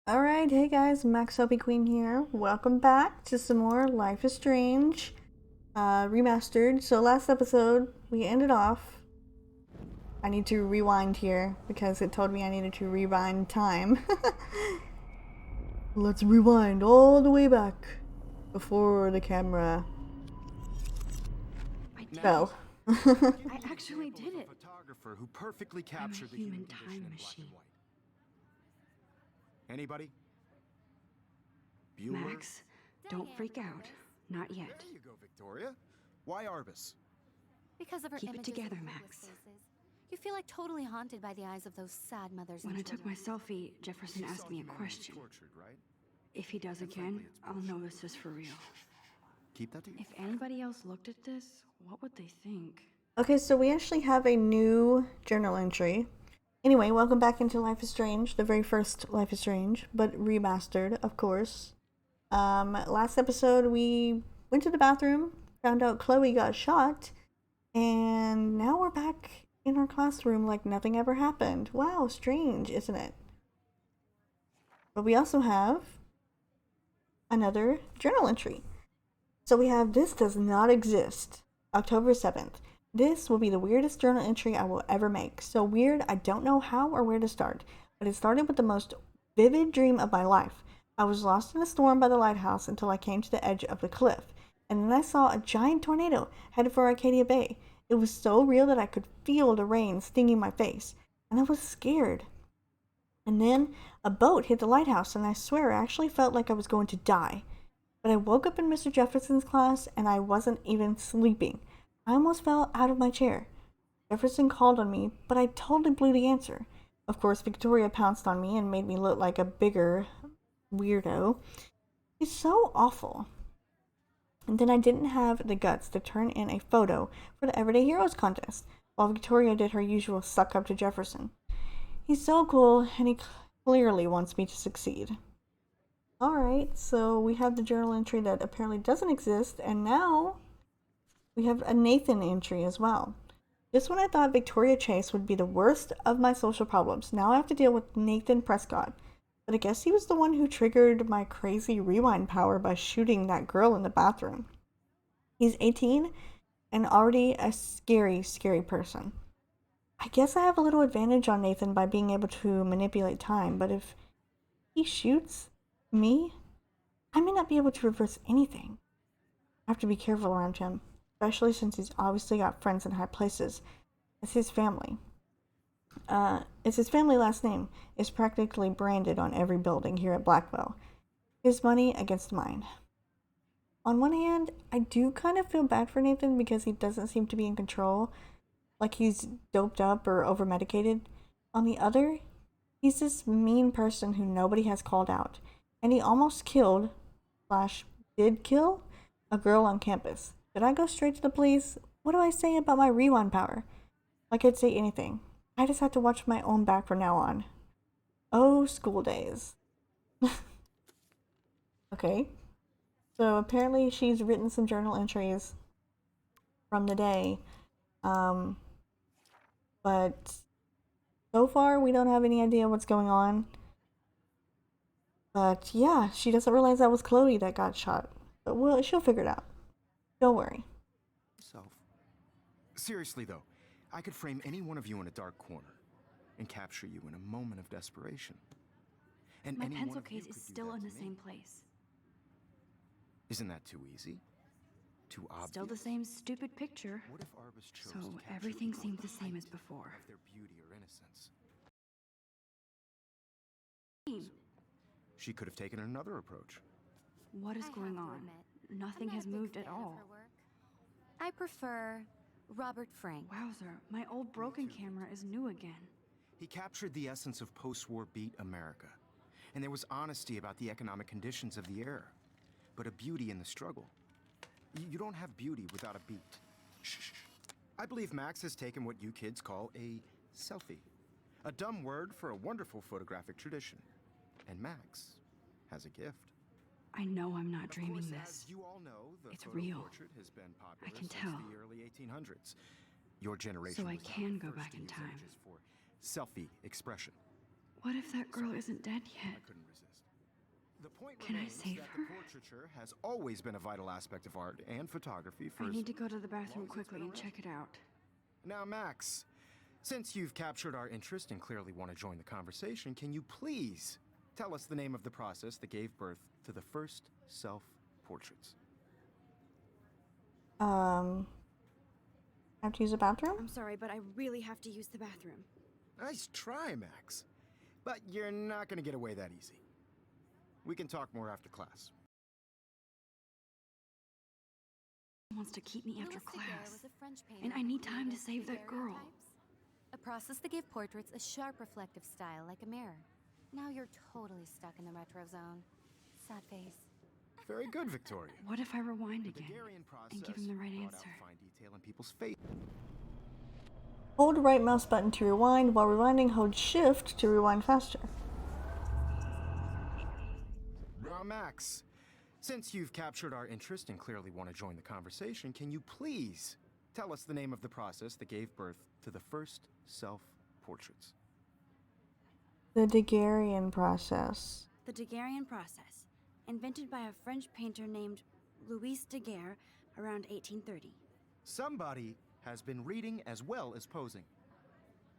Alright, hey guys, MaxLPQueen here. Welcome back to some more Life is Strange Remastered. So last episode, we ended off. I need to rewind here because it told me I needed to rewind time. Let's rewind all the way back before the camera fell. I actually did it. Photographer who perfectly I'm a captured the human condition time in black machine. and white. Anybody? Bueller? Max, don't freak out. Not yet. There you go, Victoria. Why Arbus? Because of her Keep it images together, of Max. hopeless faces. You feel like totally haunted by the eyes of those sad mothers. When I and took my children. selfie, Jefferson asked me a question. Tortured, right? If he does again, I'll know this is for real. Keep that to If anybody else looked at this, what would they think? Okay, so we actually have a new journal entry. Anyway, welcome back into Life is Strange, the very first Life is Strange, but remastered, of course. Last episode we went to the bathroom, found out Chloe got shot, and now we're back in our classroom like nothing ever happened. Wow, strange, isn't it? But we also have another journal entry. So we have "This does not exist." October 7th. This will be the weirdest journal entry I will ever make. So weird, I don't know how or where to start. But it started with the most vivid dream of my life. I was lost in a storm by the lighthouse until I came to the edge of the cliff. And then I saw a giant tornado headed for Arcadia Bay. It was so real that I could feel the rain stinging my face. And I was scared. And then a boat hit the lighthouse, and I swear I actually felt like I was going to die. But I woke up in Mr. Jefferson's class, and I wasn't even sleeping. I almost fell out of my chair. Jefferson called on me, but I totally blew the answer. Of course, Victoria pounced on me and made me look like a bigger weirdo. She's so awful. And then I didn't have the guts to turn in a photo for the Everyday Heroes contest, while Victoria did her usual suck up to Jefferson. He's so cool, and he clearly wants me to succeed. Alright, so we have the journal entry that apparently doesn't exist, and now we have a Nathan entry as well. Just when I thought Victoria Chase would be the worst of my social problems, now I have to deal with Nathan Prescott. But I guess he was the one who triggered my crazy rewind power by shooting that girl in the bathroom. He's 18 and already a scary, scary person. I guess I have a little advantage on Nathan by being able to manipulate time, but if he shoots me, I may not be able to reverse anything. I have to be careful around him, especially since he's obviously got friends in high places. It's his family. It's his family last name is practically branded on every building here at Blackwell. His money against mine. On one hand, I do kind of feel bad for Nathan because he doesn't seem to be in control, like he's doped up or over medicated. On the other, he's this mean person who nobody has called out, and he almost killed, slash, did kill, a girl on campus. Did I go straight to the police? What do I say about my rewind power? Like I'd say anything. I just have to watch my own back from now on. Oh, school days. Okay. So apparently she's written some journal entries from the day. But so far we don't have any idea what's going on. But yeah, she doesn't realize that was Chloe that got shot. But she'll figure it out. Don't worry. Self. Seriously though, I could frame any one of you in a dark corner and capture you in a moment of desperation. And My any one pencil of you case is could do still that in to the me. same place. Isn't that too easy? Too obvious? Still the same stupid picture. What if Arbus chose So to capture everything people seems at the same as height before. of their beauty or innocence? She could have taken another approach. What is I going have to on? admit, Nothing I'm not has a big moved at fan of all. her work. I prefer Robert Frank. Wowzer, my old broken camera is new again. He captured the essence of post-war beat America. And there was honesty about the economic conditions of the era. But a beauty in the struggle. You don't have beauty without a beat. Shh. I believe Max has taken what you kids call a selfie. A dumb word for a wonderful photographic tradition. And Max has a gift. I know I'm not Of dreaming course, this. as you all know, the It's photo real. portrait has been popular I can since tell. the early 1800s. Your generation So I was not can the go first back to in use time. images for selfie expression. What if that girl isn't dead I yet? couldn't resist. The point Can I remains save that her? the portraiture has always been a vital aspect of art and photography for I as need to go to the long bathroom as it's quickly been and around. check it out. Now, Max, since you've captured our interest and clearly want to join the conversation, can you please tell us the name of the process that gave birth to the first self-portraits? I have to use the bathroom? I'm sorry, but I really have to use the bathroom. Nice try, Max. But you're not going to get away that easy. We can talk more after class. Wants to keep me after Louis Daguerre class. was a French painter And I who need time to created save that girl. daguerreotypes, a process that gave portraits a sharp reflective style like a mirror. Now you're totally stuck in the retro zone. Sad face. Very good, Victoria. What if I rewind The again Daguerrean process and give him the right brought out answer? fine detail in people's face. Hold right mouse button to rewind. While rewinding, hold shift to rewind faster. Now, Max, since you've captured our interest and clearly want to join the conversation, can you please tell us the name of the process that gave birth to the first self-portraits? The Daguerrean process. The Daguerrean process, invented by a French painter named Louis Daguerre around 1830. Somebody has been reading as well as posing.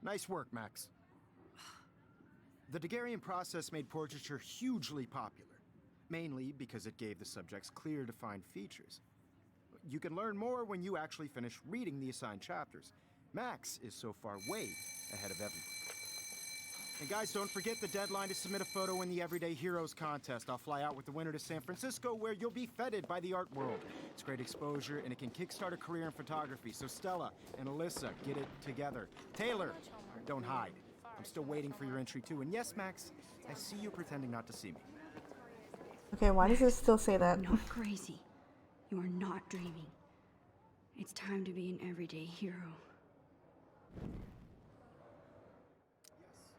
Nice work, Max. The Daguerrean process made portraiture hugely popular, mainly because it gave the subjects clear, defined features. You can learn more when you actually finish reading the assigned chapters. Max is so far way ahead of everyone. And guys, don't forget the deadline to submit a photo in the Everyday Heroes contest. I'll fly out with the winner to San Francisco, where you'll be feted by the art world. It's great exposure, and it can kickstart a career in photography. So Stella and Alyssa, get it together. Taylor, don't hide. I'm still waiting for your entry too. And yes, Max, I see you pretending not to see me. Okay, why does it still say that? Not crazy. You are not dreaming. It's time to be an everyday hero.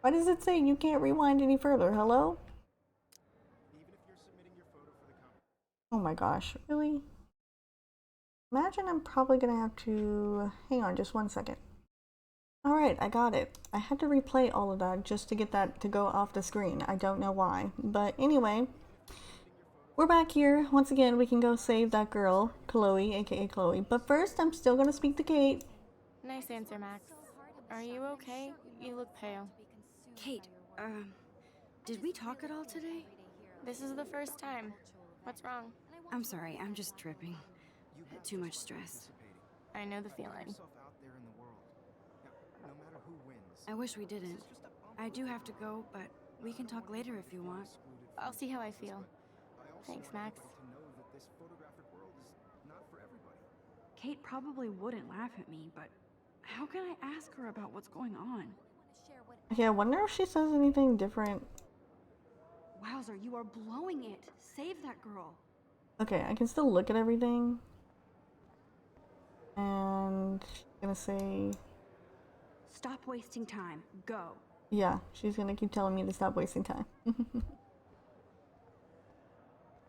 Why does it say you can't rewind any further? Hello? Even if you're submitting your photo for the competition. Oh my gosh, really? Imagine I'm probably gonna have to... Hang on just one second. Alright, I got it. I had to replay all of that just to get that to go off the screen. I don't know why. But anyway, we're back here. Once again, we can go save that girl, Chloe, aka Chloe. But first, I'm still gonna speak to Kate. Nice answer, Max. Are you okay? You look pale. Kate, did we talk at all today? This is the first time. What's wrong? I'm sorry, I'm just tripping. Too much stress. I know the Put feeling. yourself out there in the world. Now, no matter who wins, I wish we didn't. I do have to go, but we can talk later if you want. I'll see how I feel. I also Thanks, want Max. everybody to know that this photographic world is not for everybody. Kate probably wouldn't laugh at me, but how can I ask her about what's going on? Okay, I wonder if she says anything different. Wowzer, you are blowing it. Save that girl. Okay, I can still look at everything. And she's gonna say... Stop wasting time. Go. Yeah, she's gonna keep telling me to stop wasting time.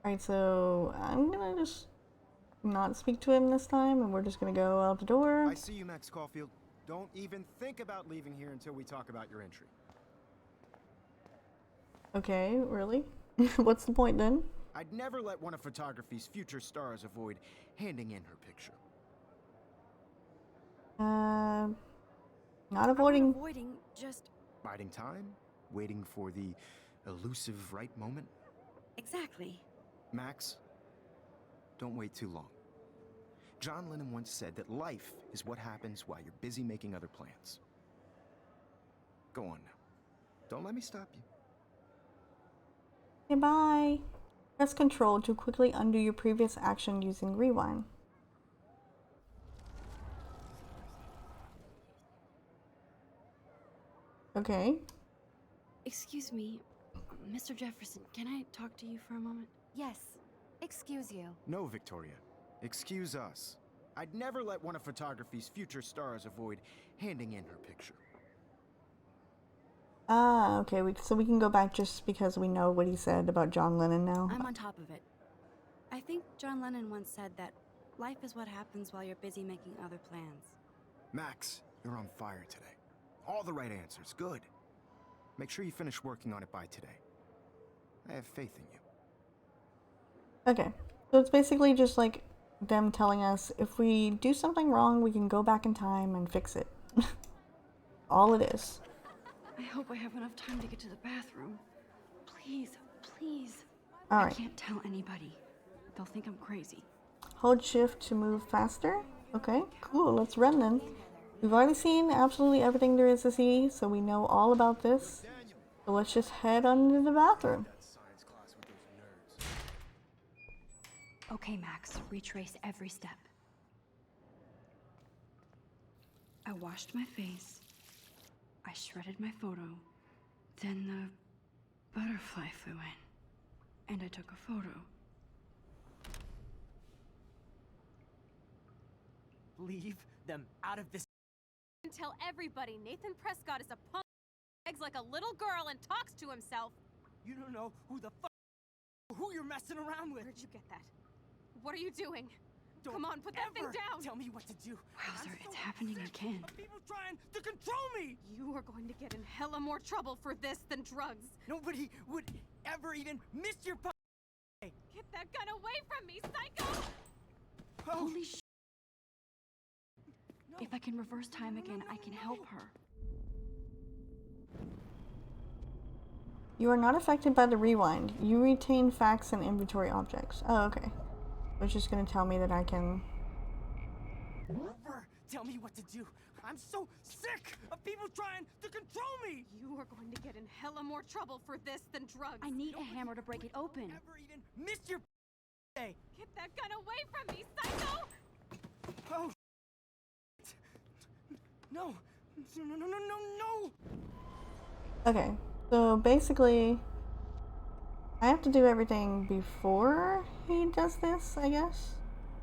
Alright, so I'm gonna just not speak to him this time, and we're just gonna go out the door. I see you, Max Caulfield. Don't even think about leaving here until we talk about your entry. Okay, really? What's the point then? I'd never let one of photography's future stars avoid handing in her picture. Not avoiding... Avoiding, just... Biding time, waiting for the elusive right moment. Exactly. Max, don't wait too long. John Lennon once said that life is what happens while you're busy making other plans. Go on now. Don't let me stop you. Okay, bye. Press Control to quickly undo your previous action using rewind. Okay. Excuse me, Mr. Jefferson, can I talk to you for a moment? Yes. Excuse you. No, Victoria. Excuse us. I'd never let one of photography's future stars avoid handing in her picture. Ah, okay, so we can go back just because we know what he said about John Lennon now. I'm on top of it. I think John Lennon once said that life is what happens while you're busy making other plans. Max, you're on fire today. All the right answers. Good. Make sure you finish working on it by today. I have faith in you. Okay. So it's basically just like them telling us if we do something wrong, we can go back in time and fix it. All it is. I hope I have enough time to get to the bathroom. Please, please. I Alright. can't tell anybody. They'll think I'm crazy. Hold shift to move faster. Okay, cool. Let's run then. We've already seen absolutely everything there is to see, so we know all about this. So let's just head on to the bathroom. Okay, Max, retrace every step. I washed my face. I shredded my photo. Then the butterfly flew in. And I took a photo. Leave them out of this. Tell everybody Nathan Prescott is a punk, begs like a little girl and talks to himself. You don't know who you're messing around with. Where'd you get that? What are you doing? Don't Come on, put that thing ever down. Tell me what to do. Wowzer, I'm it's so happening sick again. of people trying to control me. You are going to get in hella more trouble for this than drugs. Nobody would ever even miss your Get that gun away from me, psycho! Oh, Holy sh! no. If I can reverse time again, I can help her. You are not affected by the rewind. You retain facts and inventory objects. Oh, okay. It's just gonna tell me that I can... Never tell me what to do. I'm so sick of people trying to control me. You are going to get in hella more trouble for this than drugs. I need a hammer to break it open. Never even miss your day. Get that gun away from me, psycho! Oh. No. No, no, no, no, no. Okay, so basically... I have to do everything before he does this, I guess?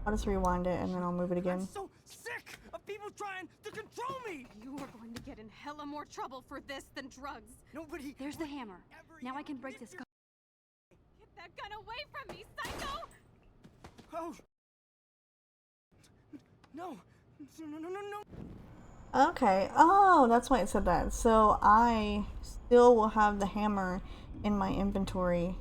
I'll just rewind it and then I'll move it again. I'm so sick of people trying to control me. You are going to get in hella more trouble for this than drugs. Nobody. There's the hammer. ever Now I even can break miss this. your- Get that gun away from me, psycho! Oh. No. No, no, no, no. Okay, oh, that's why it said that. So I still will have the hammer in my inventory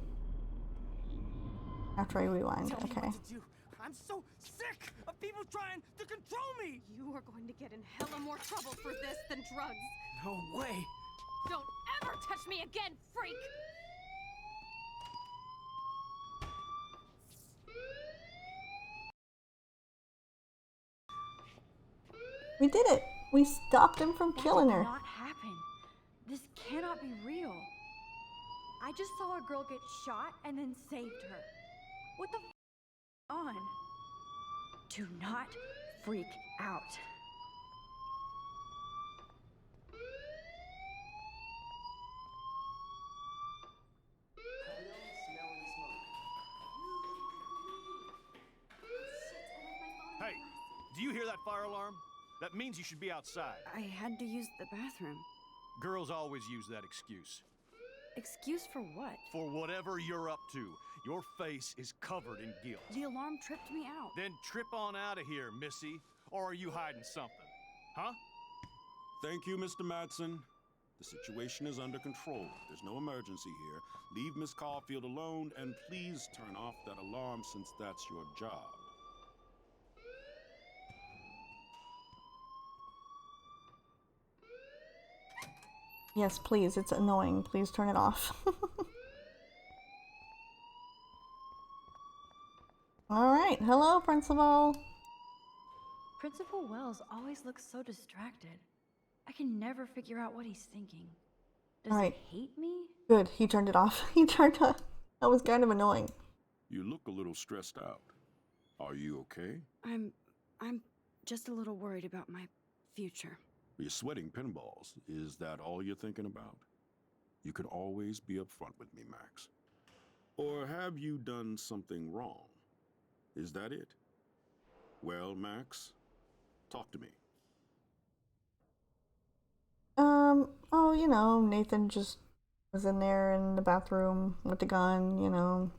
after I rewind. Tell me Okay. what to do. I'm so sick of people trying to control me. You are going to get in hella more trouble for this than drugs. No way. Don't ever touch me again, freak! We did it! We stopped him from killing her. That did not happen. This cannot be real. I just saw a girl get shot and then saved her. What the f on? Do not freak out. Hey, do you hear that fire alarm? That means you should be outside. I had to use the bathroom. Girls always use that excuse. Excuse for what? For whatever you're up to, your face is covered in guilt. The alarm tripped me out. Then trip on out of here, missy. Or are you hiding something? Huh? Thank you, Mr. Madsen. The situation is under control. There's no emergency here. Leave Miss Caulfield alone, and please turn off that alarm since that's your job. Yes, please. It's annoying. Please turn it off. Alright. Hello, Principal. Principal Wells always looks so distracted. I can never figure out what he's thinking. Does Alright. he hate me? Good. He turned it off. He turned it off. That was kind of annoying. You look a little stressed out. Are you okay? I'm just a little worried about my future. You're sweating pinballs. Is that all you're thinking about? You can always be upfront with me, Max. Or have you done something wrong? Is that it? Well, Max, talk to me. Oh, you know, Nathan just was in there in the bathroom with the gun, you know.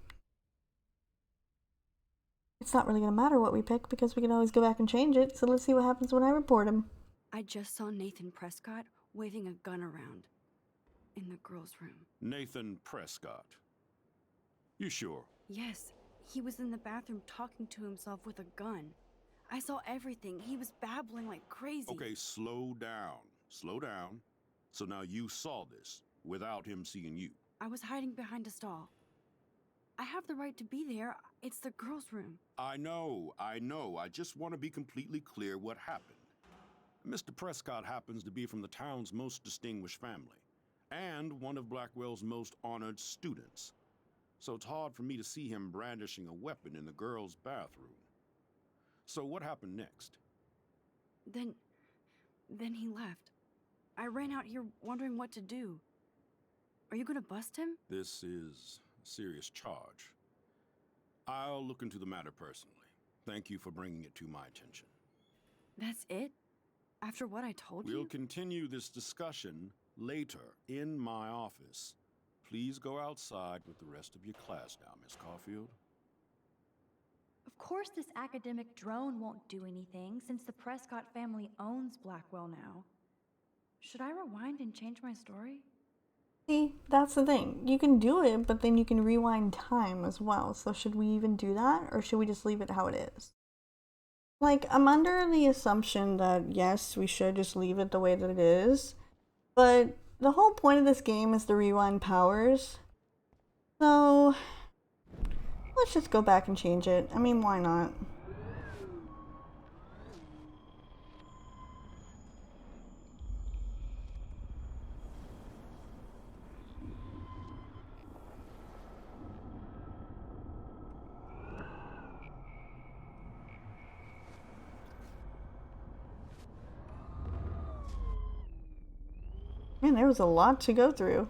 It's not really gonna matter what we pick because we can always go back and change it, so let's see what happens when I report him. I just saw Nathan Prescott waving a gun around in the girls' room. Nathan Prescott. You sure? Yes, He was in the bathroom talking to himself with a gun. I saw everything. He was babbling like crazy. Okay, slow down. Slow down. So now you saw this without him seeing you. I was hiding behind a stall. I have the right to be there. It's the girls' room. I know. I just want to be completely clear what happened. Mr. Prescott happens to be from the town's most distinguished family, and one of Blackwell's most honored students. So it's hard for me to see him brandishing a weapon in the girls' bathroom. So what happened next? Then he left. I ran out here wondering what to do. Are you gonna bust him? This is a serious charge. I'll look into the matter personally. Thank you for bringing it to my attention. That's it? After what I told you? We'll continue this discussion later in my office. Please go outside with the rest of your class now, Miss Caulfield. Of course this academic drone won't do anything since the Prescott family owns Blackwell now. Should I rewind and change my story? See, that's the thing. You can do it, but then you can rewind time as well. So should we even do that, or should we just leave it how it is? Like, I'm under the assumption that, yes, we should just leave it the way that it is. But the whole point of this game is the rewind powers. So, let's just go back and change it. I mean, why not? Man, there was a lot to go through.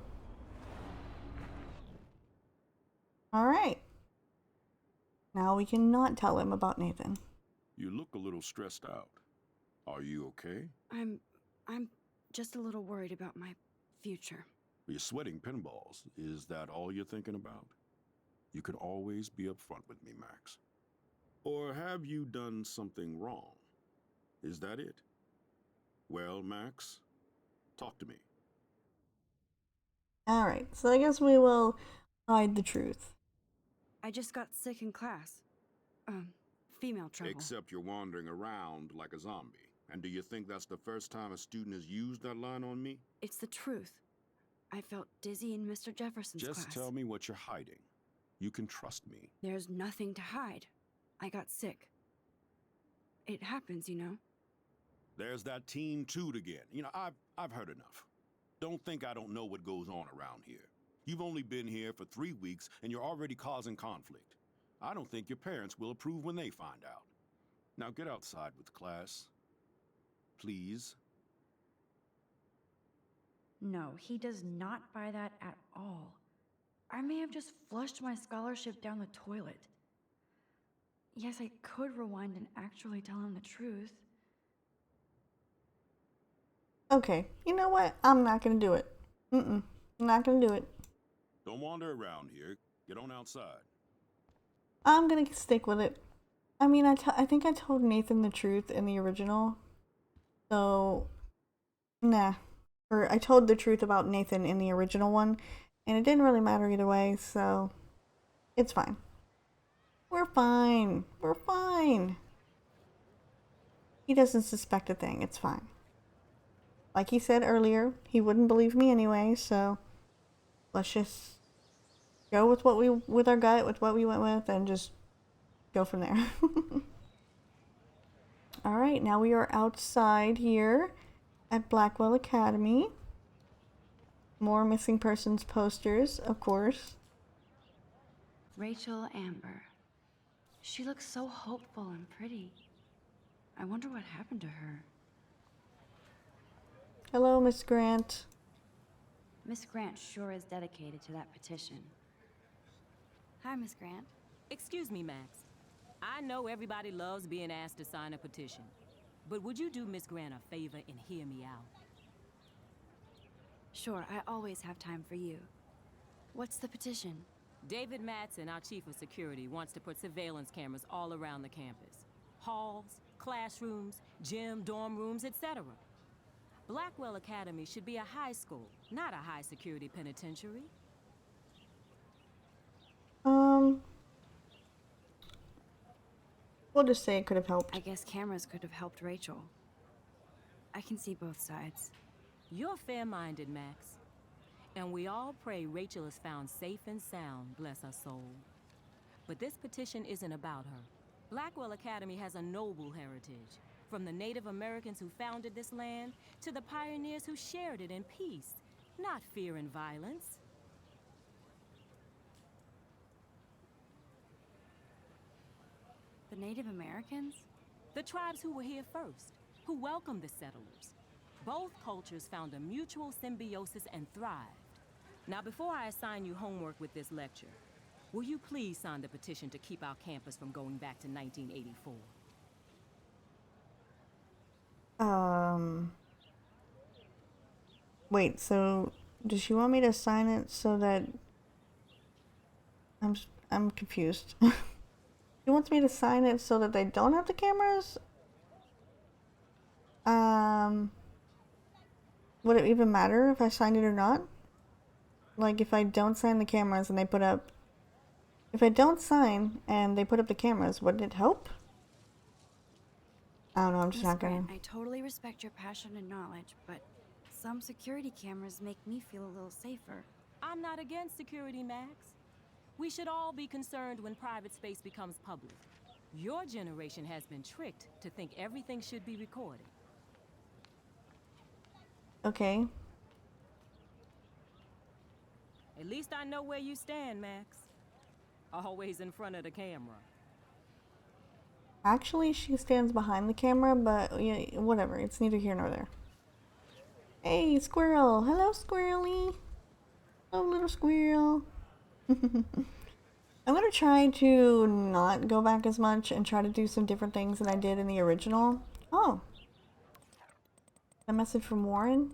Alright. Now we can not tell him about Nathan. You look a little stressed out. Are you okay? I'm just a little worried about my future. You're sweating pinballs. Is that all you're thinking about? You can always be upfront with me, Max. Or have you done something wrong? Is that it? Well, Max, talk to me. Alright, so I guess we will hide the truth. I just got sick in class. Female trouble. Except you're wandering around like a zombie. And do you think that's the first time a student has used that line on me? It's the truth. I felt dizzy in Mr. Jefferson's class. Just tell me what you're hiding. You can trust me. There's nothing to hide. I got sick. It happens, you know. There's that teen toot again. You know, I've heard enough. Don't think I don't know what goes on around here. You've only been here for 3 weeks and you're already causing conflict. I don't think your parents will approve when they find out. Now get outside with class. Please. No, he does not buy that at all. I may have just flushed my scholarship down the toilet. Yes, I could rewind and actually tell him the truth. Okay, you know what? I'm not gonna do it. I'm not gonna do it. Don't wander around here. Get on outside. I'm gonna stick with it. I mean, I think I told Nathan the truth in the original. So, nah. Or I told the truth about Nathan in the original one, and it didn't really matter either way, so it's fine. We're fine. We're fine. He doesn't suspect a thing. It's fine. Like he said earlier, he wouldn't believe me anyway, so let's just go with with our gut, with what we went with, and just go from there. Alright, now we are outside here at Blackwell Academy. More missing persons posters, of course. Rachel Amber. She looks so hopeful and pretty. I wonder what happened to her. Hello, Miss Grant. Miss Grant sure is dedicated to that petition. Hi, Miss Grant. Excuse me, Max. I know everybody loves being asked to sign a petition, but would you do Miss Grant a favor and hear me out? Sure, I always have time for you. What's the petition? David Matson, our chief of security, wants to put surveillance cameras all around the campus. Halls, classrooms, gym, dorm rooms, etc. Blackwell Academy should be a high school, not a high-security penitentiary. We'll just say it could have helped. I guess cameras could have helped Rachel. I can see both sides. You're fair-minded, Max. And we all pray Rachel is found safe and sound, bless her soul. But this petition isn't about her. Blackwell Academy has a noble heritage. From the Native Americans who founded this land to the pioneers who shared it in peace, not fear and violence. The Native Americans? The tribes who were here first, who welcomed the settlers. Both cultures found a mutual symbiosis and thrived. Now, before I assign you homework with this lecture, will you please sign the petition to keep our campus from going back to 1984? Wait, so does she want me to sign it so that I'm confused. She wants me to sign it so that they don't have the cameras? Would it even matter if I signed it or not? Like, if I don't sign the cameras and they put up... If I don't sign and they put up the cameras, would it help? I don't know, I'm just not gonna... I totally respect your passion and knowledge, but some security cameras make me feel a little safer. I'm not against security, Max. We should all be concerned when private space becomes public. Your generation has been tricked to think everything should be recorded. Okay. At least I know where you stand, Max. Always in front of the camera. Actually, she stands behind the camera, but yeah, whatever. It's neither here nor there. Hey, squirrel! Hello, squirrely! Hello, little squirrel! I'm gonna try to not go back as much and try to do some different things than I did in the original. Oh. A message from Warren.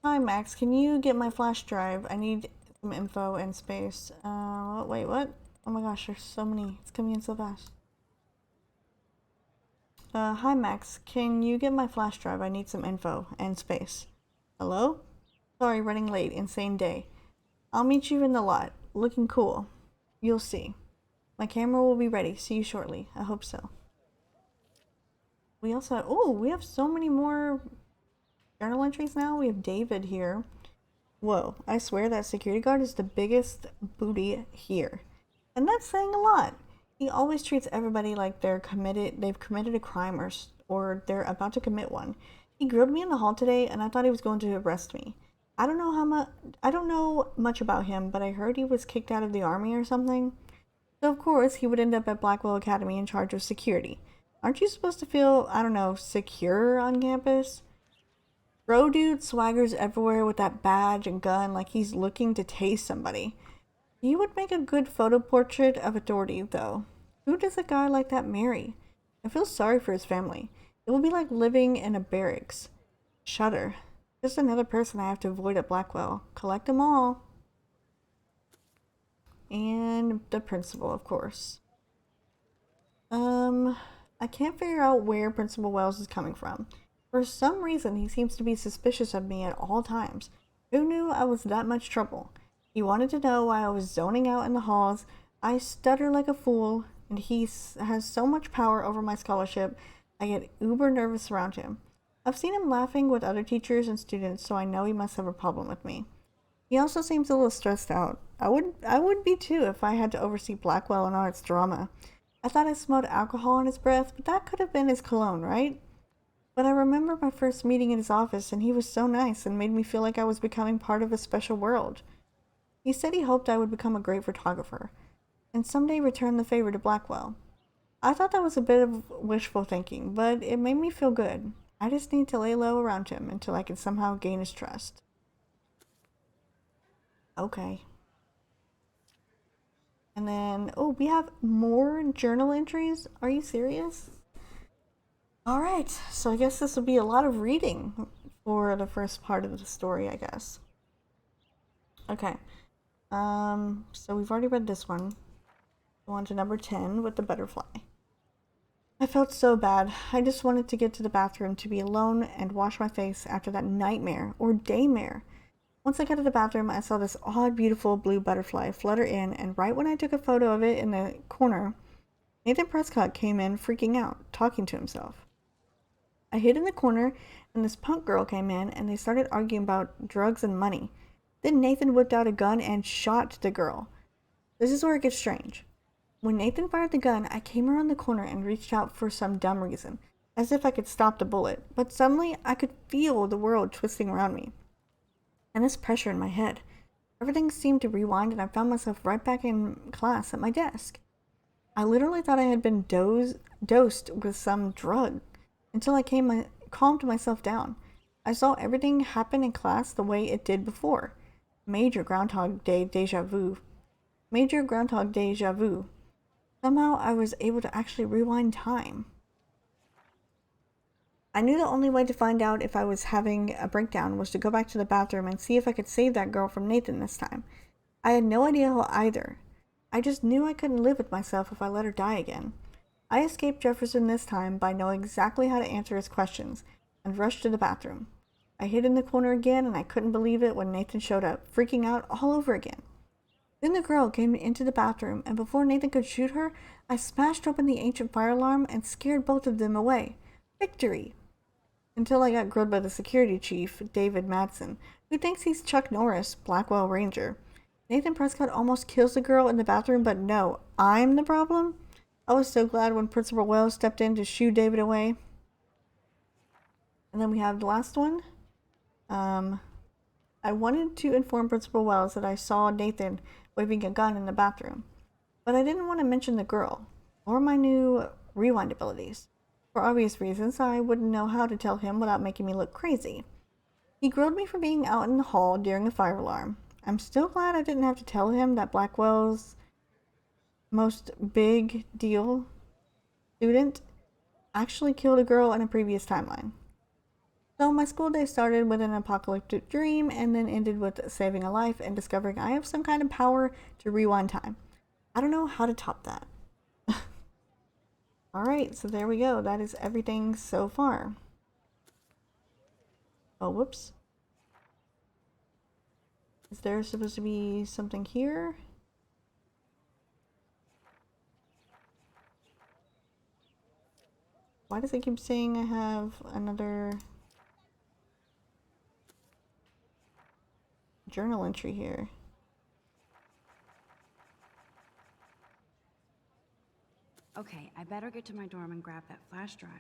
Hi, Max. Can you get my flash drive? I need some info and space. Wait, what? Oh my gosh, there's so many. It's coming in so fast. Hi, Max. Can you get my flash drive? I need some info and space. Hello? Sorry, running late. Insane day. I'll meet you in the lot. Looking cool. You'll see. My camera will be ready. See you shortly. I hope so. We also have, oh, we have so many more journal entries now. We have David here. Whoa, I swear that security guard is the biggest booty here. And that's saying a lot. He always treats everybody like they've committed a crime or they're about to commit one. He grilled me in the hall today and I thought he was going to arrest me. I don't know much about him, but I heard he was kicked out of the army or something. So of course he would end up at Blackwell Academy in charge of security. Aren't you supposed to feel, I don't know, secure on campus? Bro dude swaggers everywhere with that badge and gun like he's looking to tase somebody. He would make a good photo portrait of authority, though. Who does a guy like that marry? I feel sorry for his family. It will be like living in a barracks. Shudder. Just another person I have to avoid at Blackwell. Collect them all. And the principal, of course. I can't figure out where Principal Wells is coming from. For some reason, he seems to be suspicious of me at all times. Who knew I was that much trouble? He wanted to know why I was zoning out in the halls. I stutter like a fool, and he has so much power over my scholarship, I get uber nervous around him. I've seen him laughing with other teachers and students, so I know he must have a problem with me. He also seems a little stressed out. I would be too if I had to oversee Blackwell and all its drama. I thought I smelled alcohol in his breath, but that could have been his cologne, right? But I remember my first meeting in his office, and he was so nice and made me feel like I was becoming part of a special world. He said he hoped I would become a great photographer, and someday return the favor to Blackwell. I thought that was a bit of wishful thinking, but it made me feel good. I just need to lay low around him until I can somehow gain his trust. Okay. And then, oh, we have more journal entries? Are you serious? Alright, so I guess this will be a lot of reading for the first part of the story, I guess. Okay. So we've already read this one. Go on to number 10 with the butterfly. I felt so bad. I just wanted to get to the bathroom to be alone and wash my face after that nightmare or daymare. Once I got to the bathroom, I saw this odd, beautiful blue butterfly flutter in, and right when I took a photo of it in the corner, Nathan Prescott came in freaking out, talking to himself. I hid in the corner, and this punk girl came in, and they started arguing about drugs and money. Then Nathan whipped out a gun and shot the girl. This is where it gets strange. When Nathan fired the gun, I came around the corner and reached out for some dumb reason, as if I could stop the bullet, but suddenly I could feel the world twisting around me, and this pressure in my head. Everything seemed to rewind, and I found myself right back in class at my desk. I literally thought I had been dosed with some drug, until I calmed myself down. I saw everything happen in class the way it did before. Major Groundhog Day deja vu. Somehow I was able to actually rewind time. I knew the only way to find out if I was having a breakdown was to go back to the bathroom and see if I could save that girl from Nathan this time. I had no idea how either. I just knew I couldn't live with myself if I let her die again. I escaped Jefferson this time by knowing exactly how to answer his questions and rushed to the bathroom. I hid in the corner again, and I couldn't believe it when Nathan showed up, freaking out all over again. Then the girl came into the bathroom, and before Nathan could shoot her, I smashed open the ancient fire alarm and scared both of them away. Victory! Until I got grilled by the security chief, David Madsen, who thinks he's Chuck Norris, Blackwell Ranger. Nathan Prescott almost kills the girl in the bathroom, but no, I'm the problem? I was so glad when Principal Wells stepped in to shoo David away. And then we have the last one. I wanted to inform Principal Wells that I saw Nathan waving a gun in the bathroom, but I didn't want to mention the girl, or my new rewind abilities. For obvious reasons, I wouldn't know how to tell him without making me look crazy. He grilled me for being out in the hall during a fire alarm. I'm still glad I didn't have to tell him that Blackwell's most big deal student actually killed a girl in a previous timeline. So my school day started with an apocalyptic dream and then ended with saving a life and discovering I have some kind of power to rewind time. I don't know how to top that. Alright, so there we go. That is everything so far. Oh, whoops. Is there supposed to be something here? Why does it keep saying I have another journal entry here? Okay, I better get to my dorm and grab that flash drive.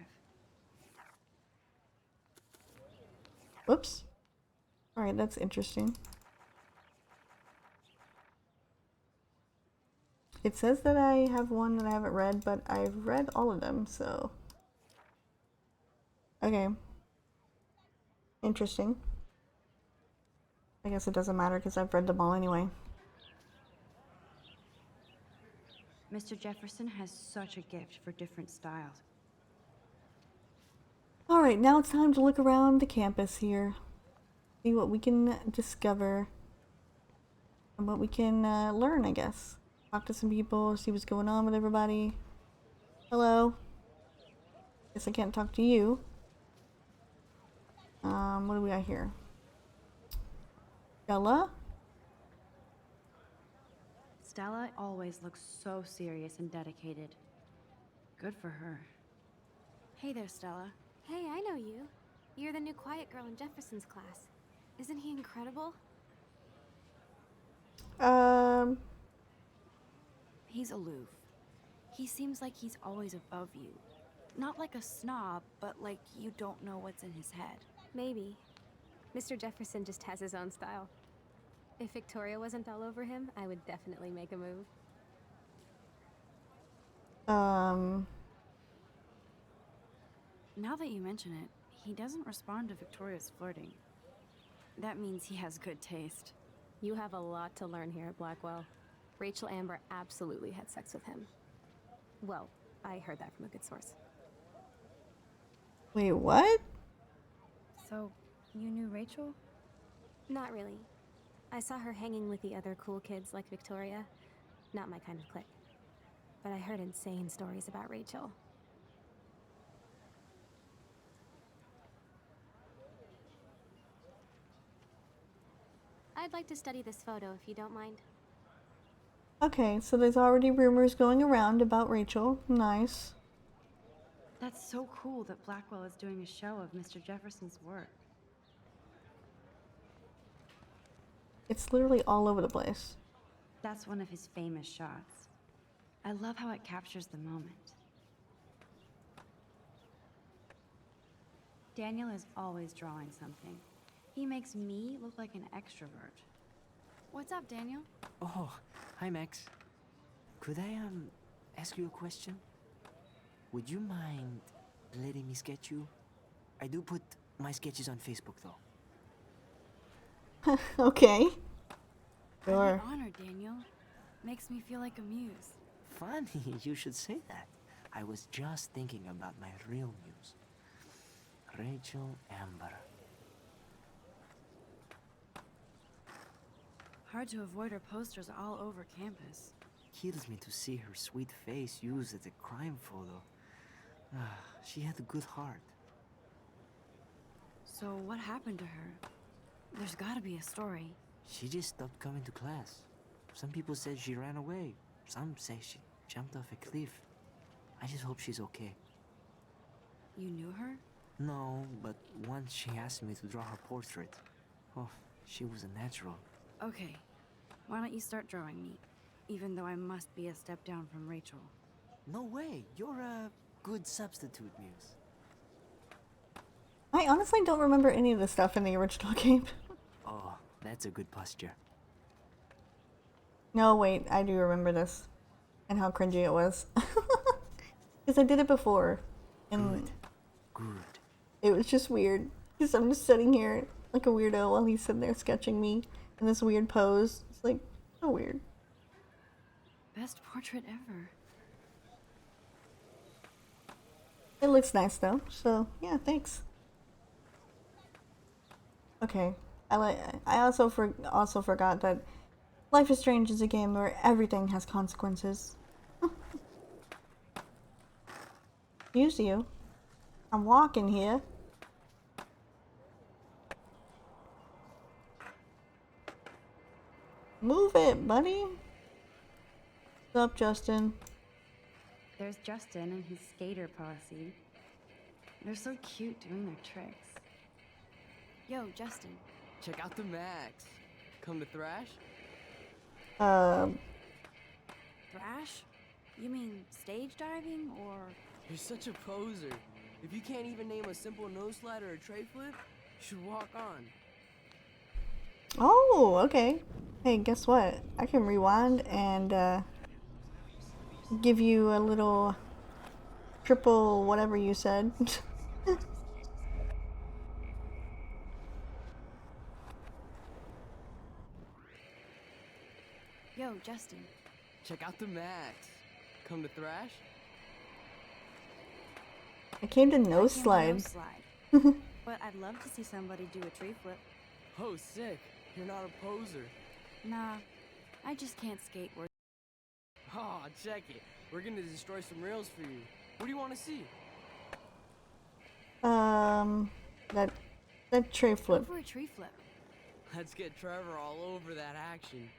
Whoops. Alright, that's interesting. It says that I have one that I haven't read, but I've read all of them, so... Okay. Interesting. I guess it doesn't matter because I've read them all anyway. Mr. Jefferson has such a gift for different styles. Alright, now it's time to look around the campus here. See what we can discover. And what we can learn, I guess. Talk to some people, see what's going on with everybody. Hello. Guess I can't talk to you. What do we got here? Stella? Stella always looks so serious and dedicated. Good for her. Hey there, Stella. Hey, I know you. You're the new quiet girl in Jefferson's class. Isn't he incredible? He's aloof. He seems like he's always above you. Not like a snob, but like you don't know what's in his head. Maybe. Mr. Jefferson just has his own style. If Victoria wasn't all over him, I would definitely make a move. Now that you mention it, he doesn't respond to Victoria's flirting. That means he has good taste. You have a lot to learn here at Blackwell. Rachel Amber absolutely had sex with him. Well, I heard that from a good source. Wait, what? So, you knew Rachel? Not really. I saw her hanging with the other cool kids like Victoria. Not my kind of clique. But I heard insane stories about Rachel. I'd like to study this photo if you don't mind. Okay, so there's already rumors going around about Rachel. Nice. That's so cool that Blackwell is doing a show of Mr. Jefferson's work. It's literally all over the place. That's one of his famous shots. I love how it captures the moment. Daniel is always drawing something. He makes me look like an extrovert. What's up, Daniel? Oh, hi, Max. Could I, ask you a question? Would you mind letting me sketch you? I do put my sketches on Facebook, though. Okay. Sure. I'd be honored, Daniel. Makes me feel like a muse. Funny, you should say that. I was just thinking about my real muse. Rachel Amber. Hard to avoid her posters all over campus. Kills me to see her sweet face used as a crime photo. She had a good heart. So what happened to her? There's gotta be a story. She just stopped coming to class. Some people said she ran away. Some say she jumped off a cliff. I just hope she's okay. You knew her? No, but once she asked me to draw her portrait. Oh, she was a natural. Okay, why don't you start drawing me? Even though I must be a step down from Rachel. No way, you're a good substitute, Muse. I honestly don't remember any of the stuff in the original game. Oh, that's a good posture. No, wait, I do remember this. And how cringy it was. Because I did it before. And Good. it was just weird. Because I'm just sitting here like a weirdo while he's sitting there sketching me in this weird pose. It's like, so weird. Best portrait ever. It looks nice though, so yeah, thanks. Okay, I also forgot that Life is Strange is a game where everything has consequences. Excuse you. I'm walking here. Move it, buddy. What's up, Justin? There's Justin and his skater posse. They're so cute doing their tricks. Yo, Justin. Check out the Max. Come to Thrash? Thrash? You mean stage diving or... You're such a poser. If you can't even name a simple nose slide or a tray flip, you should walk on. Oh, okay. Hey, guess what? I can rewind and give you a little triple whatever you said. Yo, Justin. Check out the Max. Come to Thrash? I came to nose slide. But I'd love to see somebody do a tree flip. Oh, sick. You're not a poser. Nah, I just can't skate worth. Oh, check it. We're gonna destroy some rails for you. What do you want to see? That tray flip. For a tree flip. Let's get Trevor all over that action.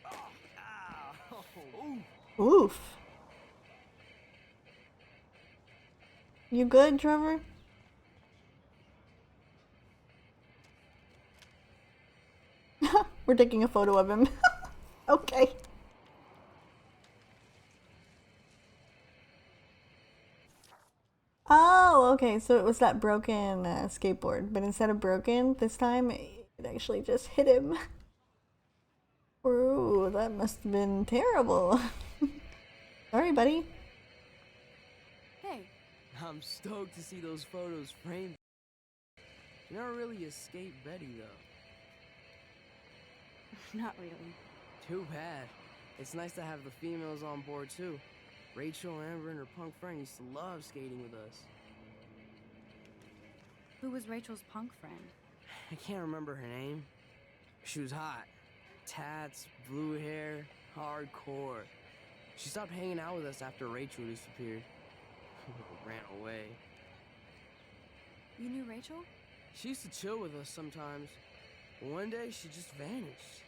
Oh, ow. Oof. You good, Trevor? We're taking a photo of him. Okay. Oh, okay. So it was that broken skateboard, but instead of broken this time, it actually just hit him. Ooh, that must have been terrible. Sorry, buddy. Hey. I'm stoked to see those photos framed. You're not really a skate Betty, though. Not really. Too bad. It's nice to have the females on board, too. Rachel, Amber, and her punk friend used to love skating with us. Who was Rachel's punk friend? I can't remember her name. She was hot. Tats, blue hair, hardcore. She stopped hanging out with us after Rachel disappeared. Ran away. You knew Rachel? She used to chill with us sometimes. But one day, she just vanished.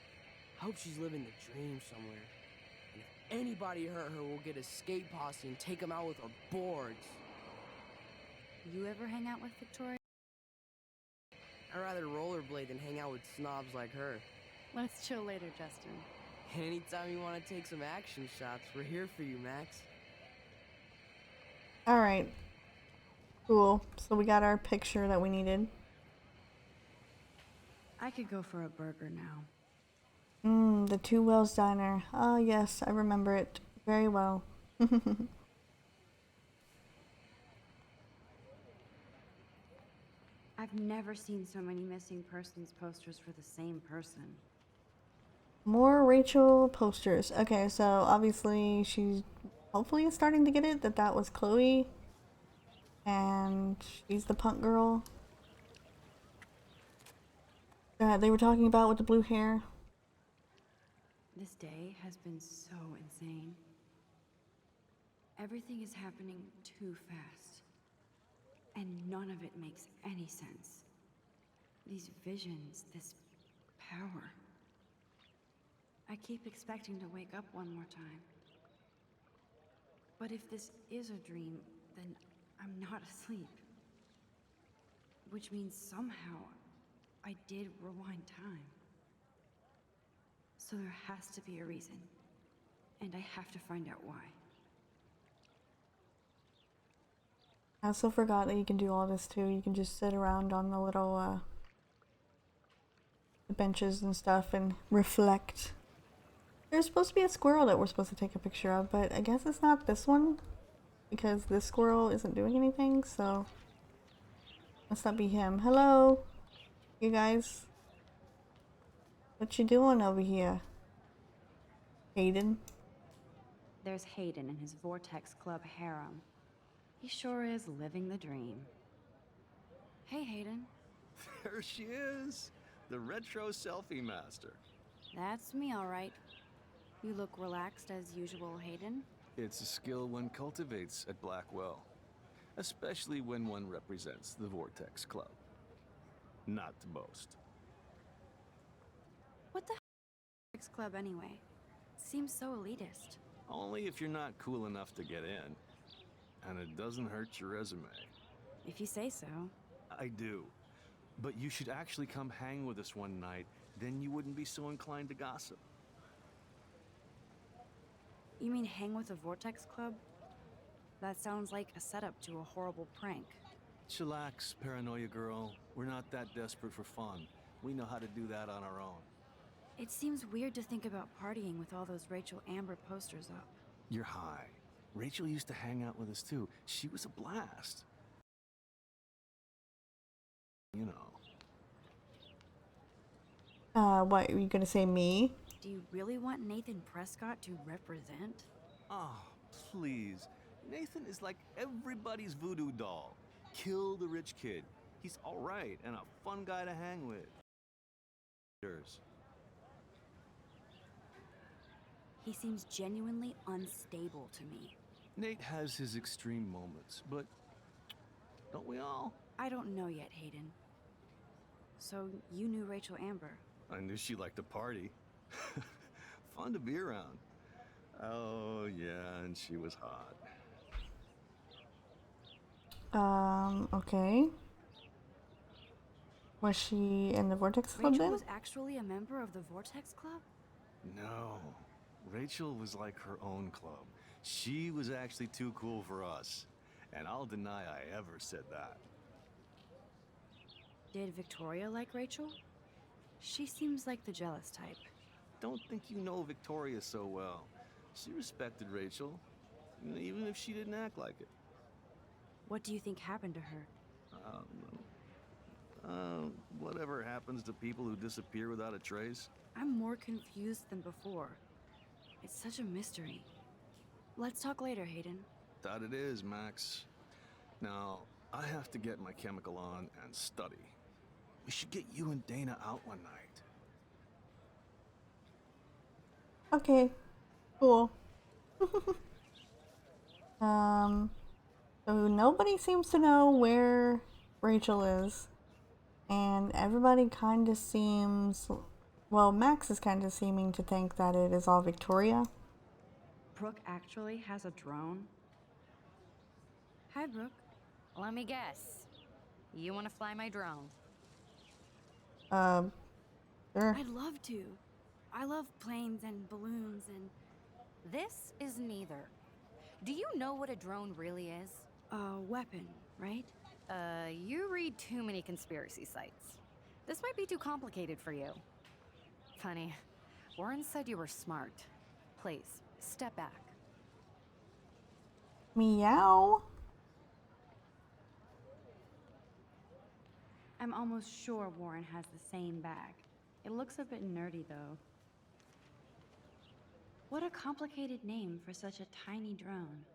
I hope she's living the dream somewhere. And if anybody hurt her, we'll get a skate posse and take them out with our boards. You ever hang out with Victoria? I'd rather rollerblade than hang out with snobs like her. Let's chill later, Justin. Anytime you want to take some action shots, we're here for you, Max. Alright. Cool. So we got our picture that we needed. I could go for a burger now. The Two Wells Diner. Ah, yes, I remember it very well. I've never seen so many missing persons posters for the same person. More Rachel posters. Okay, so obviously she's hopefully starting to get it that that was Chloe. And she's the punk girl that they were talking about with the blue hair. This day has been so insane. Everything is happening too fast. And none of it makes any sense. These visions, this power. I keep expecting to wake up one more time. But if this is a dream, then I'm not asleep. Which means somehow I did rewind time. So there has to be a reason. And I have to find out why. I also forgot that you can do all this too. You can just sit around on the little the benches and stuff and reflect. There's supposed to be a squirrel that we're supposed to take a picture of, but I guess it's not this one because this squirrel isn't doing anything, so must not be him. Hello, you guys. What you doing over here? Hayden? There's Hayden and his Vortex Club harem. He sure is living the dream. Hey, Hayden. There she is, the retro selfie master. That's me, all right. You look relaxed as usual, Hayden. It's a skill one cultivates at Blackwell, especially when one represents the Vortex Club. Not to boast. What the Vortex Club anyway? Seems so elitist. Only if you're not cool enough to get in. And it doesn't hurt your resume. If you say so. I do. But you should actually come hang with us one night, then you wouldn't be so inclined to gossip. You mean hang with the Vortex Club? That sounds like a setup to a horrible prank. Chillax, paranoia girl. We're not that desperate for fun. We know how to do that on our own. It seems weird to think about partying with all those Rachel Amber posters up. You're high. Rachel used to hang out with us too. She was a blast. You know. What, are you gonna say me? Do you really want Nathan Prescott to represent? Oh, please. Nathan is like everybody's voodoo doll. Kill the rich kid. He's all right and a fun guy to hang with. Yours. He seems genuinely unstable to me. Nate has his extreme moments, but don't we all? I don't know yet, Hayden. So you knew Rachel Amber? I knew she liked to party. Fun to be around. Oh, yeah, and she was hot. Okay. Was she in the Vortex Club Rachel then? was actually a member of the Vortex Club? No. Rachel was like her own club. She was actually too cool for us. And I'll deny I ever said that. Did Victoria like Rachel? She seems like the jealous type. Don't think you know Victoria so well. She respected Rachel, even if she didn't act like it. What do you think happened to her? Whatever happens to people who disappear without a trace. I'm more confused than before. It's such a mystery. Let's talk later, Hayden. That it is, Max. Now, I have to get my chemical on and study. We should get you and Dana out one night. Okay. Cool. So nobody seems to know where Rachel is. And everybody kind of seems Well, Max is kind of seeming to think that it is all Victoria. Brooke actually has a drone? Hi, Brooke. Let me guess. You want to fly my drone? Sure. I'd love to. I love planes and balloons and... This is neither. Do you know what a drone really is? a weapon, right? You read too many conspiracy sites. This might be too complicated for you. Funny. Warren said you were smart. Please, step back. Meow. I'm almost sure Warren has the same bag. It looks a bit nerdy, though. What a complicated name for such a tiny drone.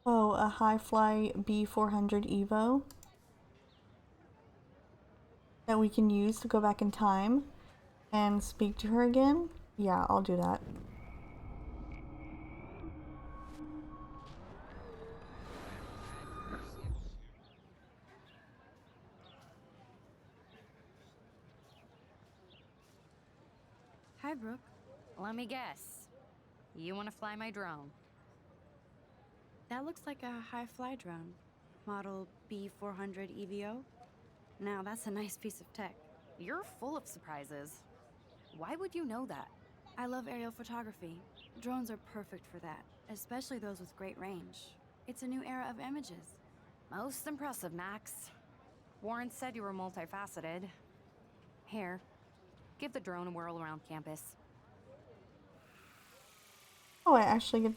Oh, a high-fly B400 Evo that we can use to go back in time and speak to her again? Yeah, I'll do that. Hi, Brooke. Let me guess. You want to fly my drone? That looks like a high-fly drone. Model B400 EVO. Now, that's a nice piece of tech. You're full of surprises. Why would you know that? I love aerial photography. Drones are perfect for that, especially those with great range. It's a new era of images. Most impressive, Max. Warren said you were multifaceted. Here, give the drone a whirl around campus. Oh, I actually get...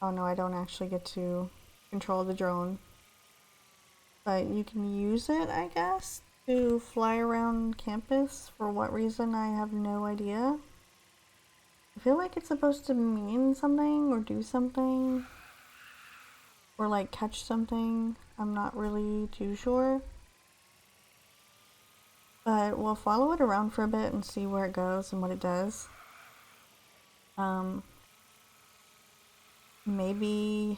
Oh no, I don't actually get to control the drone. But you can use it, I guess, to fly around campus. For what reason, I have no idea. I feel like it's supposed to mean something or do something. Or like catch something. I'm not really too sure. But we'll follow it around for a bit and see where it goes and what it does. Maybe...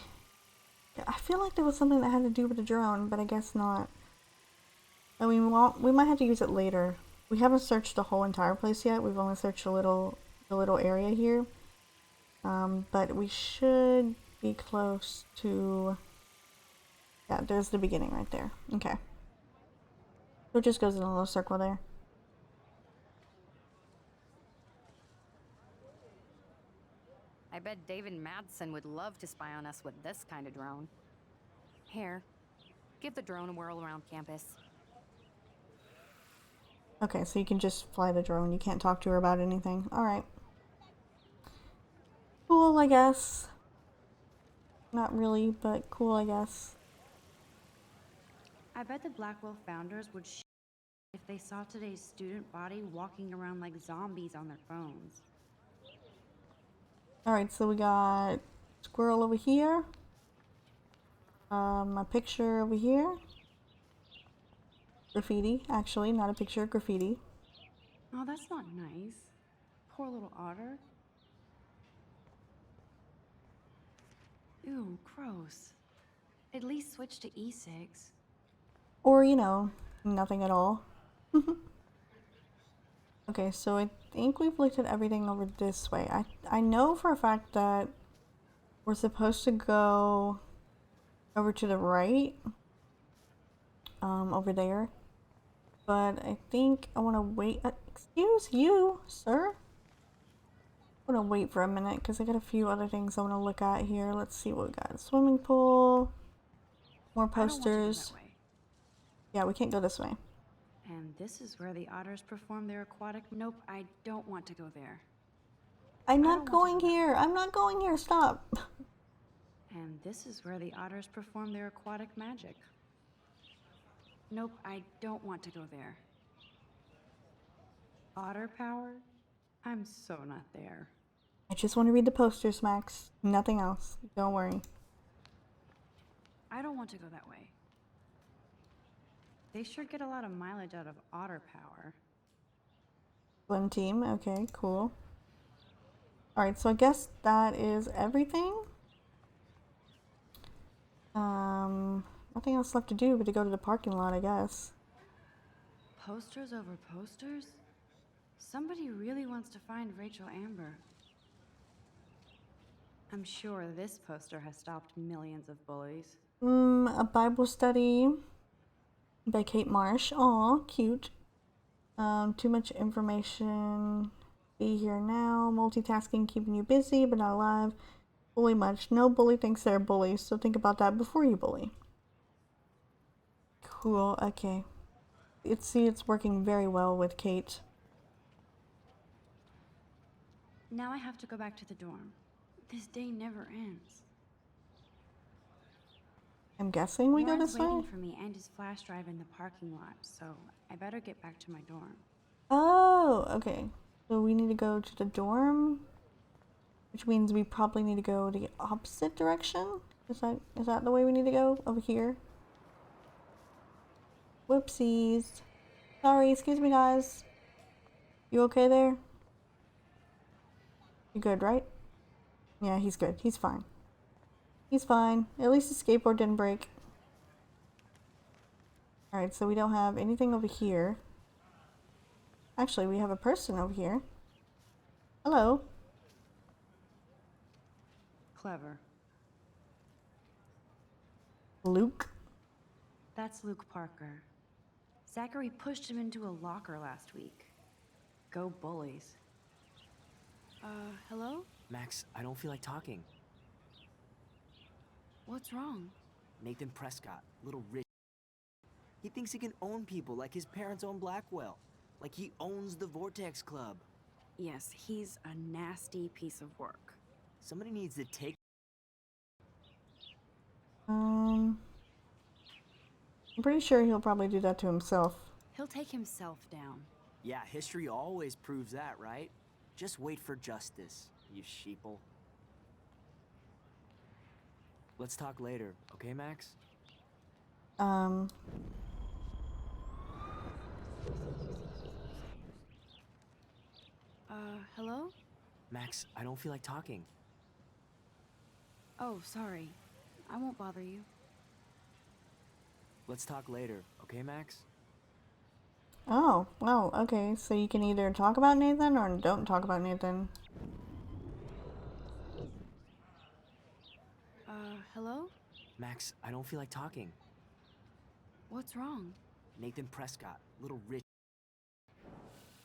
I feel like there was something that had to do with the drone, but I guess not. I mean, we might have to use it later. We haven't searched the whole entire place yet. We've only searched the little area here. But we should be close to... Yeah, there's the beginning right there. Okay. So it just goes in a little circle there. I bet David Madsen would love to spy on us with this kind of drone. Here, give the drone a whirl around campus. Okay, so you can just fly the drone. You can't talk to her about anything. Alright. Cool, I guess. Not really, but cool, I guess. I bet the Blackwell founders would if they saw today's student body walking around like zombies on their phones. Alright, so we got squirrel over here. A picture over here. Graffiti, actually, not a picture, graffiti. Oh, that's not nice. Poor little otter. Ew, gross. At least switch to E6. Or, you know, nothing at all. Okay, so I think we've looked at everything over this way. I know for a fact that we're supposed to go over to the right. Over there. But I think I want to wait. Excuse you, sir. I want to wait for a minute because I got a few other things I want to look at here. Let's see what we got. Swimming pool. More posters. Yeah, we can't go this way. And this is where the otters perform their aquatic... Nope, I don't want to go there. I'm not going here. I'm not going here. Stop. And this is where the otters perform their aquatic magic. Nope, I don't want to go there. Otter power? I'm so not there. I just want to read the posters, Max. Nothing else. Don't worry. I don't want to go that way. They sure get a lot of mileage out of otter power. Swim team. Okay, cool. Alright, so I guess that is everything. Nothing else left to do but to go to the parking lot, I guess. Posters over posters? Somebody really wants to find Rachel Amber. I'm sure this poster has stopped millions of bullies. A Bible study by Kate Marsh. Aw, cute. Too much information. Be here now. Multitasking, keeping you busy but not alive. Bully much. No bully thinks they're bullies, so think about that before you bully. Cool, okay. It's working very well with Kate. Now I have to go back to the dorm. This day never ends. I'm guessing we go Warren's this way? waiting for me and his flash drive in the parking lot, so I better get back to my dorm. Oh, okay. So we need to go to the dorm, which means we probably need to go the opposite direction. Is that the way we need to go? Over here? Whoopsies. Sorry, excuse me, guys. You okay there? You good, right? Yeah, he's good. He's fine. He's fine. At least his skateboard didn't break. Alright, so we don't have anything over here. Actually, we have a person over here. Hello. Clever. Luke. That's Luke Parker. Zachary pushed him into a locker last week. Go bullies. Hello? Max, I don't feel like talking. What's wrong? Nathan Prescott, little rich. He thinks he can own people like his parents own Blackwell. Like he owns the Vortex Club. Yes, he's a nasty piece of work. Somebody needs to take... I'm pretty sure he'll probably do that to himself. He'll take himself down. Yeah, history always proves that, right? Just wait for justice, you sheeple. Let's talk later, okay, Max? Hello? Max, I don't feel like talking. Oh, sorry. I won't bother you. Let's talk later, okay, Max? Oh, well, okay. So you can either talk about Nathan or don't talk about Nathan. Hello? Max, I don't feel like talking. What's wrong? Nathan Prescott, little rich.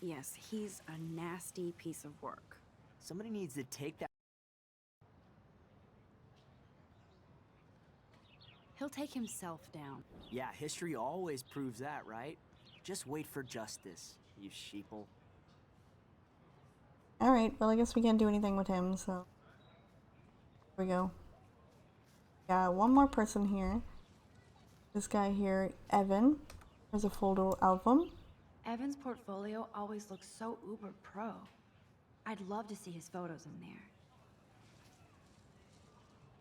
Yes, he's a nasty piece of work. Somebody needs to take that... He'll take himself down. Yeah, history always proves that, right? Just wait for justice, you sheeple. Alright, well I guess we can't do anything with him, so... Here we go. Got one more person here. This guy here, Evan. There's a photo album. Evan's portfolio always looks so uber pro. I'd love to see his photos in there.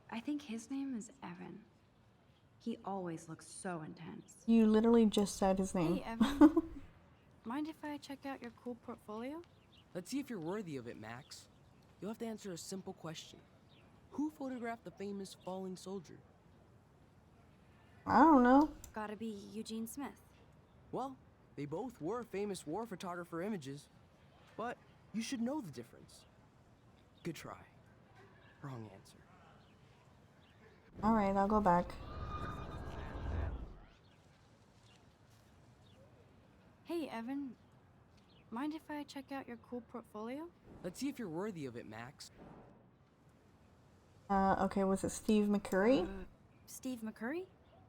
I think his name is Evan. He always looks so intense. You literally just said his name. Hey, Evan. Mind if I check out your cool portfolio? Let's see if you're worthy of it, Max. You'll have to answer a simple question. Who photographed the famous falling soldier? I don't know. Gotta be Eugene Smith. Well, they both were famous war photographer images, but you should know the difference. Good try. Wrong answer. Alright, I'll go back. Hey, Evan. Mind if I check out your cool portfolio? Let's see if you're worthy of it, Max. Okay, was it Steve McCurry? Steve McCurry?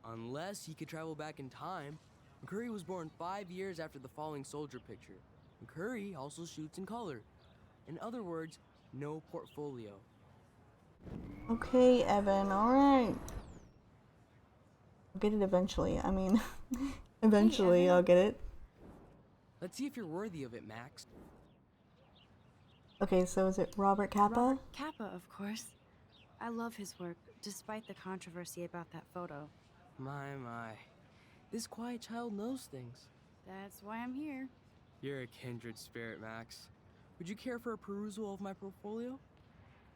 Unless he could travel back in time. McCurry was born 5 years after the falling soldier picture. McCurry also shoots in color. In other words, no portfolio. Okay, Evan, alright. I'll get it eventually. I mean, eventually Hey, I'll get it. Let's see if you're worthy of it, Max. Okay, so is it Robert Capa? Robert Capa, of course. I love his work, despite the controversy about that photo. My. This quiet child knows things. That's why I'm here. You're a kindred spirit, Max. Would you care for a perusal of my portfolio?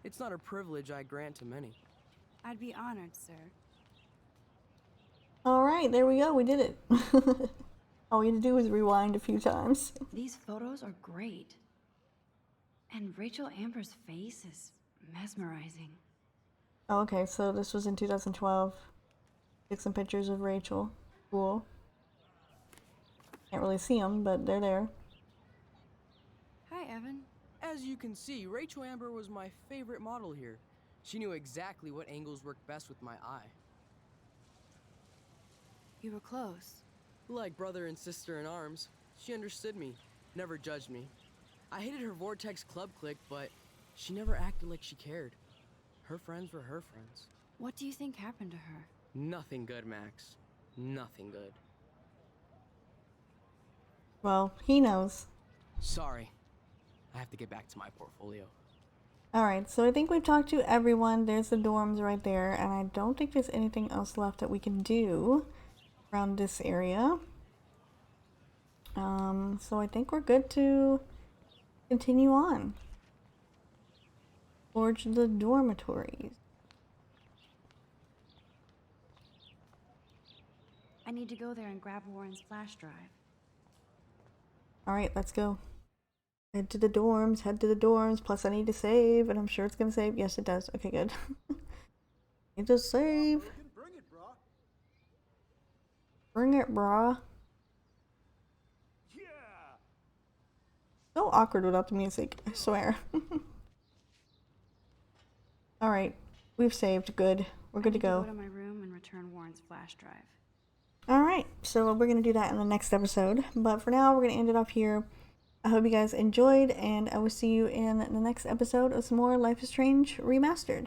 It's not a privilege I grant to many. I'd be honored, sir. Alright, there we go. We did it. All you had to do was rewind a few times. These photos are great. And Rachel Amber's face is mesmerizing. Oh, okay, so this was in 2012. Took some pictures of Rachel. Cool. Can't really see them, but they're there. Hi, Evan. As you can see, Rachel Amber was my favorite model here. She knew exactly what angles worked best with my eye. You were close. Like brother and sister in arms, she understood me, never judged me. I hated her Vortex Club clique, but she never acted like she cared. Her friends were her friends. What do you think happened to her? Nothing good, Max. Nothing good. Well, he knows. Sorry. I have to get back to my portfolio. Alright, so I think we've talked to everyone. There's the dorms right there, and I don't think there's anything else left that we can do around this area. So I think we're good to continue on. Forge the dormitories. I need to go there and grab Warren's flash drive. Alright, let's go. Head to the dorms, plus I need to save, and I'm sure it's gonna save. Yes, it does. Okay, good. Need to save. Bring it, brah. Yeah. So awkward without the music, I swear. Alright, we've saved. Good. We're good to go. I need to go to my room and return Warren's flash drive. Alright, so we're going to do that in the next episode. But for now, we're going to end it off here. I hope you guys enjoyed, and I will see you in the next episode of some more Life is Strange Remastered.